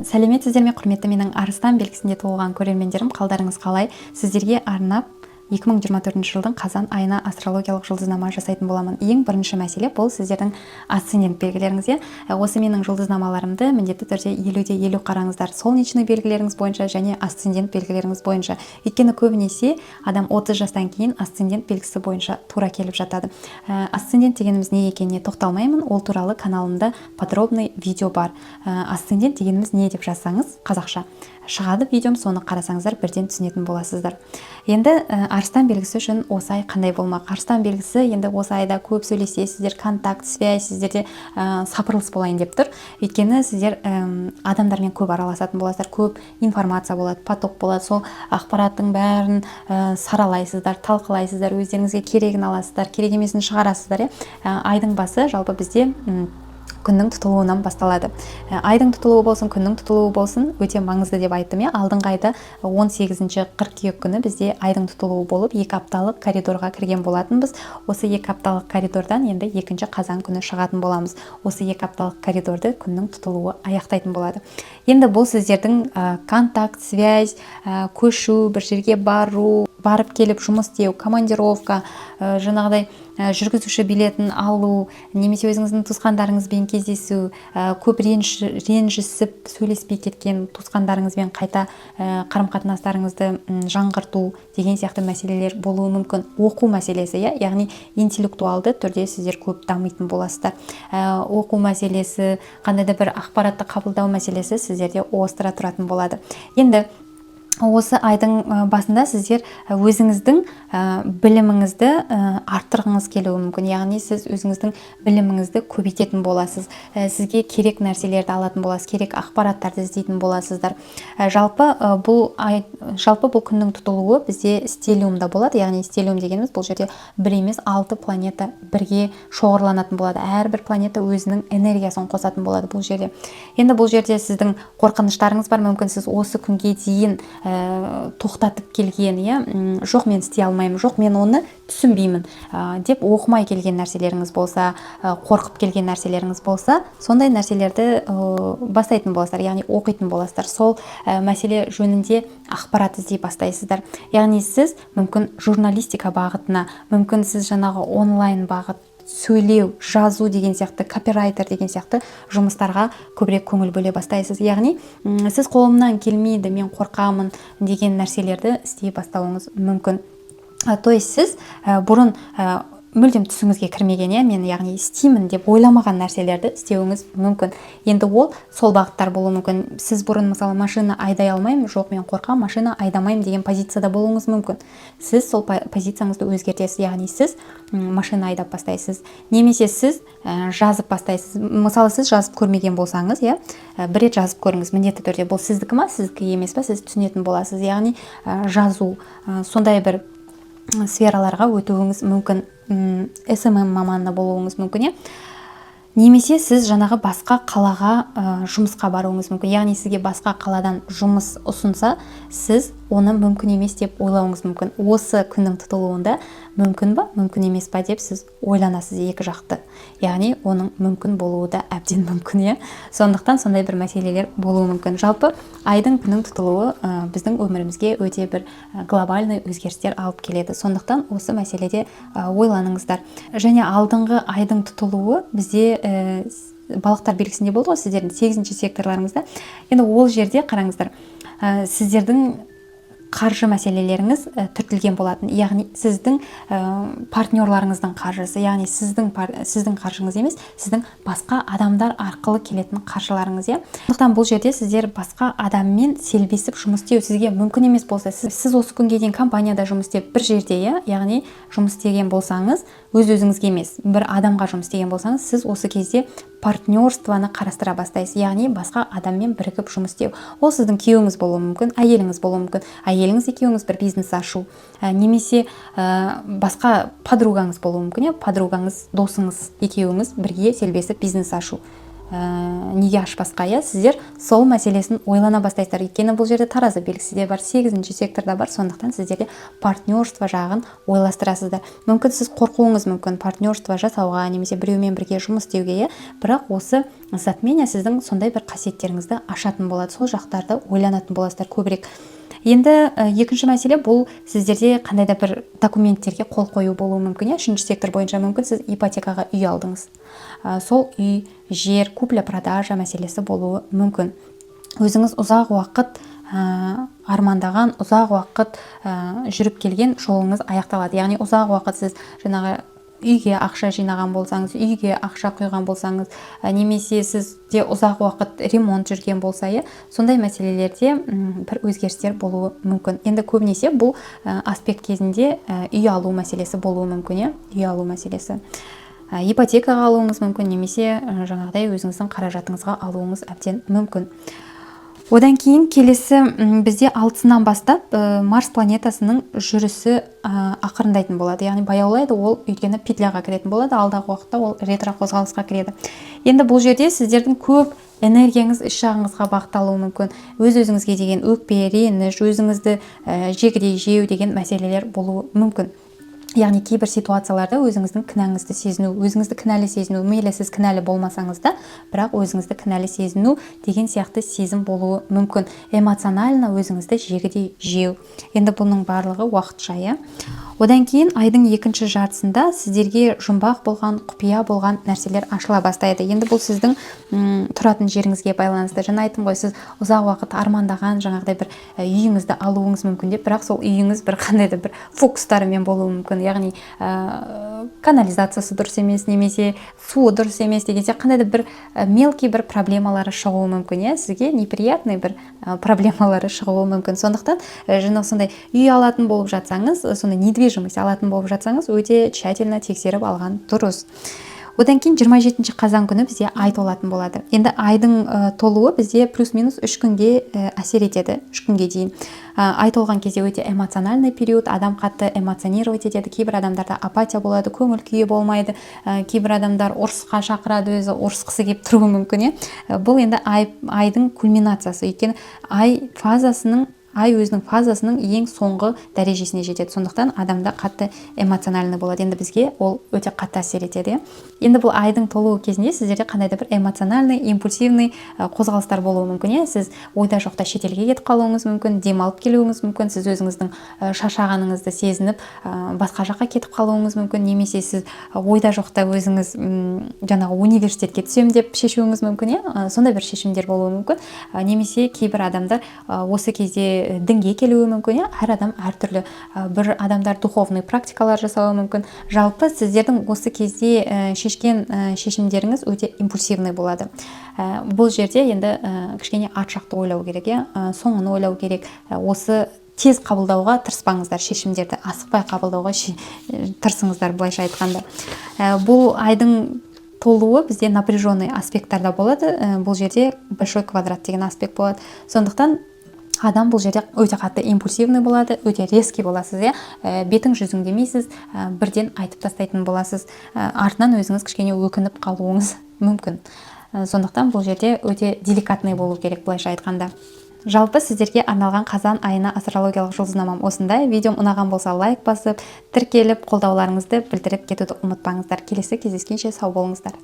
Сәлеметсіздер ме, құрметті менің арыстан белгісінде туылған көрермендерім, қалдарыңыз қалай? Сіздерге арнап 2024 жылдың қазан айына астрологиялық жұлдызнама жасайтын боламын. Ең бірінші мәселе бұл сіздердің асцендент белгілеріңізге. Осы менің жұлдызнамаларымды міндетті түрде 50-50 қараңыздар. Солнечный белгілеріңіз бойынша және асцендент белгілеріңіз бойынша. Өйткені көбінесе адам 30 жастан кейін асцендент белгісі бойынша тура келіп жатады. Асцендент дегеніміз не екеніне тоқталмаймын. Ол туралы каналымда подробный видео бар. Асцендент дегеніміз не деп жазсаңыз қазақша шығады видеом, соны қарасаңыздар бірден түсінетін боласыздар. Енді арыстан белгісі үшін осы ай қандай болмақ? Арыстан белгісі енді осы айда көп сөйлесесіздер, контакт, связь, сіздерде сапырылыс болайын деп тұр. Өйткені сіздер адамдармен көп араласатын боласыздар, көп информация болады, поток болады. Сол ақпараттың бәрін саралайсыздар, талқылайсыздар, өздеріңізге керегін аласыздар, керек емесін шығарасыздар. Айдың басы жалпы бізде күннің тұтылуынан басталады. Айдың тұтылуы болсын, күннің тұтылуы болсын, өте маңызды деп айттым. Алдыңғы айда 18 қыркүйек күні бізде айдың тұтылуы болып, 2 апталық коридорға кірген болатынбыз. Осы 2 апталық коридордан енді 2 қазан күні шығатын боламыз. Осы 2 апталық коридорды күннің тұтылуы аяқтайтын болады. Енді бұл сіздердің контакт, связь, көшу, бір жерге бару, барып келіп жұмыс істеу, командировка, жаңағыдай жүргізуші билетін алу, немесе өзіңіздің туысқандарыңызбен кездесу, көп ренжісіп сөйлеспей кеткен туысқандарыңызбен қайта қарым-қатынастарыңызды жаңғырту деген сияқты мәселелер болуы мүмкін. Оқу мәселесі, яғни интеллектуалды түрде сіздер көп дамитын боласыздар. Оқу мәселесі, қандай да бір ақпаратты қабылдау мәселесі сіздерде остыра тұратын болады. Енді осы айдың басында сіздер өзіңіздің біліміңізді арттырғыңыз келуі мүмкін. Яғни сіз өзіңіздің біліміңізді көбейтетін боласыз. Сізге керек нәрселерді алатын боласыз, керек ақпараттарды іздейтін боласыздар. Жалпы бұл күннің тұтылуы бізде стелиумда болады. Яғни стелиум дегеніміз бұл жерде бір емес 6 планета бірге шоғырланатын болады. Әрбір планета өзінің энергиясын қосатын болады бұл жерде. Енді бұл жерде сіздің қорқыныштарыңыз бар. Мүмкін сіз осы күнге дейін тоқтатып келген, жоқ мен істей алмаймын, жоқ мен оны түсінбеймін деп оқымай келген нәрселеріңіз болса, қорқып келген нәрселеріңіз болса, сондай нәрселерді бастайтын боласыздар, яғни оқитын боласыздар. Сол мәселе жөнінде ақпарат іздей бастайсыздар. Яғни сіз мүмкін журналистика бағытына, мүмкін сіз жаңағы онлайн бағыт, сөйлеу, жазу деген сияқты, копирайтер деген сияқты жұмыстарға көбірек көңіл бөле бастайсыз. Яғни сіз қолымнан келмейді, мен қорқамын деген нәрселерді істей бастауыңыз мүмкін. То есть сіз бұрын мүлдем түсіңізге кірмеген, мен яғни істеймін деп ойламаған нәрселерді істеуіңіз мүмкін. Енді ол сол бағыттар болуы мүмкін. Сіз бұрын мысалы машина айдай алмаймын, жоқ мен қорқам, машина айдамаймын деген позицияда болуыңыз мүмкін. Сіз сол позицияңызды өзгертесіз, яғни сіз машина айдап бастайсыз, немесе сіз жазып бастайсыз. Мысалы сіз жазып көрмеген болсаңыз, бір рет жазып көріңіз, міндетті түрде бұл сіздікі ма, сіздікі емес па, сіз түсінетін боласыз. Яғни жазу, сондай бір сфераларға өтуіңіз мүмкін. СММ маманы болуыңыз мүмкін. Немесе сіз жаңағы басқа қалаға жұмысқа баруыңыз мүмкін. Яғни сізге басқа қаладан жұмыс ұсынса, сіз оны мүмкін емес деп ойлауыңыз мүмкін. Осы күннің тұтылуында мүмкін ба, мүмкін емес па деп сіз ойланасыз екі жақты. Яғни оның мүмкін болуы да әбден мүмкін. Сондықтан сондай бір мәселелер болуы мүмкін. Жалпы айдың күннің тұтылуы біздің өмірімізге өте бір глобальный өзгерістер алып келеді. Сондықтан осы мәселеде ойланыңыздар. Және алдыңғы айдың тұтылуы бізде балықтар белгісінде болды ғой, сіздердің 8-ші секторларыңызда. Енді ол жерде қараңыздар, сіздердің қаржы мәселелеріңіз түртілген болатын. Яғни сіздің партнерларыңыздың қаржысы, яғни сіздің қаржыңыз емес, сіздің басқа адамдар арқылы келетін қаржыларыңыз. Сондықтан бұл жерде сіздер басқа адаммен селбесіп жұмыс істеу сізге мүмкін емес болса, сіз осы күнге дейін компанияда жұмыс істеп бір жерде, яғни жұмыс істеген болсаңыз, өз-өзіңізге емес, бір адамға жұмыс істеген болсаңыз, сіз осы кезде партнерствоны қарастыра бастайсыз, яғни басқа адаммен бірігіп жұмыс істеу. Ол сіздің күйеуіңіз болуы мүмкін, әйеліңіз болуы мүмкін. Әйеліңіз екеуіңіз бір бизнес ашу, немесе басқа подругаңыз болуы мүмкін, подругаңыз, досыңыз екеуіңіз бірге селбесіп бизнес ашу. неге ашпасқа, иә, сіздер сол мәселесін ойлана бастайсыздар. Өйткені бұл жерде таразы белгісі де бар, 8-ші секторда бар, сондықтан сіздерде партнерство жағын ойластырасыздар. Мүмкін сіз қорқуыңыз мүмкін партнерство жасауға, немесе біреумен бірге жұмыс істеуге, бірақ осы затмения сіздің сондай бір қасиеттеріңізді ашатын болады, сол жақтарды ойланатын боласыздар көбірек. Енді екінші мәселе бұл сіздерде қандай да бір документтерге қол қою болуы мүмкін. 3-ші сектор бойынша мүмкін сіз ипотекаға үй алдыңыз. Сол үй, жер, купля-продажа мәселесі болуы мүмкін. Өзіңіз ұзақ уақыт армандаған, ұзақ уақыт жүріп келген жолыңыз аяқталады. Яғни ұзақ уақыт сіз жаңағы үйге ақша жинаған болсаңыз, үйге ақша құйған болсаңыз, немесе сізде ұзақ уақыт ремонт жүрген болса, сондай мәселелерде бір өзгерістер болуы мүмкін. Енді көбінесе бұл аспект кезінде үй алу мәселесі болуы мүмкін, үй алу мәселесі. Ипотекаға алуыңыз мүмкін, немесе жаңағыдай өзіңіздің қаражатыңызға алуыңыз әбден мүмкін. Одан кейін келесі бізде 6-сынан бастап Марс планетасының жүрісі ақырындайтын болады. Яғни баяулайды, ол өйткені петляға кіретін болады, алдағы уақытта ол ретро қозғалысқа кіреді. Енді бұл жерде сіздердің көп энергияңыз іс жағыңызға бағытталуы мүмкін. Өз-өзіңізге деген өкпе, реніш, өзіңізді жегідей жеу деген мәселелер болуы мүмкін. Яғни кейбір ситуацияларда өзіңіздің кінәңізді сезіну, өзіңізді кінәлі сезіну, мейлі сіз кінәлі болмасаңыз да, бірақ өзіңізді кінәлі сезіну деген сияқты сезім болуы мүмкін. Эмоционально өзіңізді жегідей жеу. Енді бұның барлығы уақытша. Одан кейін айдың 2-ші жартысында сіздерге жұмбақ болған, құпия болған нәрселер ашыла бастайды. Енді бұл сіздің тұратын жеріңізге байланысты. Жаңа айттым ғой, сіз ұзақ уақыт армандаған жаңағыдай бір үйіңізді алуыңыз мүмкін деп, бірақ сол үйіңіз бір қандай да бір фокустарымен болуы мүмкін. Яғни канализациясы дұрыс емес, немесе суы дұрыс емес деген сияқты қандай да бір мелкий бір проблемалары шығуы мүмкін. Сізге неприятный бір проблемалары шығуы мүмкін. Сондықтан жаңа сондай үй алатын болып жатсаңыз, сондай недвижимость алатын болып жатсаңыз, өте тщательно тексеріп алған дұрыс. Одан кейін 27-ші қазан күні бізде ай толатын болады. Енді айдың толуы бізде плюс-минус 3 күнге әсер етеді, 3 күнге дейін. Ай толған кезде өте эмоциональный период, адам қатты эмоционировать етеді. Кейбір адамдарда апатия болады, көңіл күйі болмайды. Кейбір адамдар ұрысқа шақырады, өзі ұрысқысы келіп тұруы мүмкін. Бұл енді айдың кульминациясы. Өйткені ай өзінің фазасының ең соңғы дәрежесіне жетеді. Сондықтан адамда қатты эмоциональный болады. Енді бізге ол өте қатты әсер етеді. Енді бұл айдың толуы кезінде сіздерде қандай да бір эмоциональный, импульсивный қозғалыстар болуы мүмкін. Сіз ойда жоқта шетелге кетіп қалуыңыз мүмкін, демалып келуіңіз мүмкін, сіз өзіңіздің шаршағаныңызды сезініп басқа жаққа кетіп қалуыңыз мүмкін, немесе сіз ойда жоқта өзіңіз жаңағы университетке түсем деп шешуіңіз мүмкін. Сондай бір шешімдер болуы мүмкін. Немесе кейбір адамдар осы кезде дінге келуі мүмкін. Әр адам әртүрлі. Бір адамдар духовный практикалар жасауы мүмкін. Жалпы сіздердің осы кезде шешкен шешімдеріңіз өте импульсивный болады. Бұл жерде енді кішкене ат жақты ойлау керек, соңын ойлау керек. Осы тез қабылдауға тырыспаңыздар, шешімдерді асықпай қабылдауға тырысыңыздар, былайша айтқанда. Бұл айдың толуы бізде напряженный аспекттарда болады. Бұл жерде большой квадрат деген аспект болады. Сондықтан адам бұл жерде өте қатты импульсивный болады, өте резкий боласыз, бетің жүзің демейсіз, бірден айтып тастайтын боласыз. Артынан өзіңіз кішкене өкініп қалуыңыз мүмкін. Сондықтан бұл жерде өте деликатный болу керек, былайша айтқанда. Жалпы сіздерге арналған қазан айына астрологиялық жұлдызнамам осындай. Видеом ұнаған болса лайк басып, тіркеліп, қолдауларыңызды білдіріп кетуді ұмытпаңыздар. Келесі кездескенше сау болыңыздар.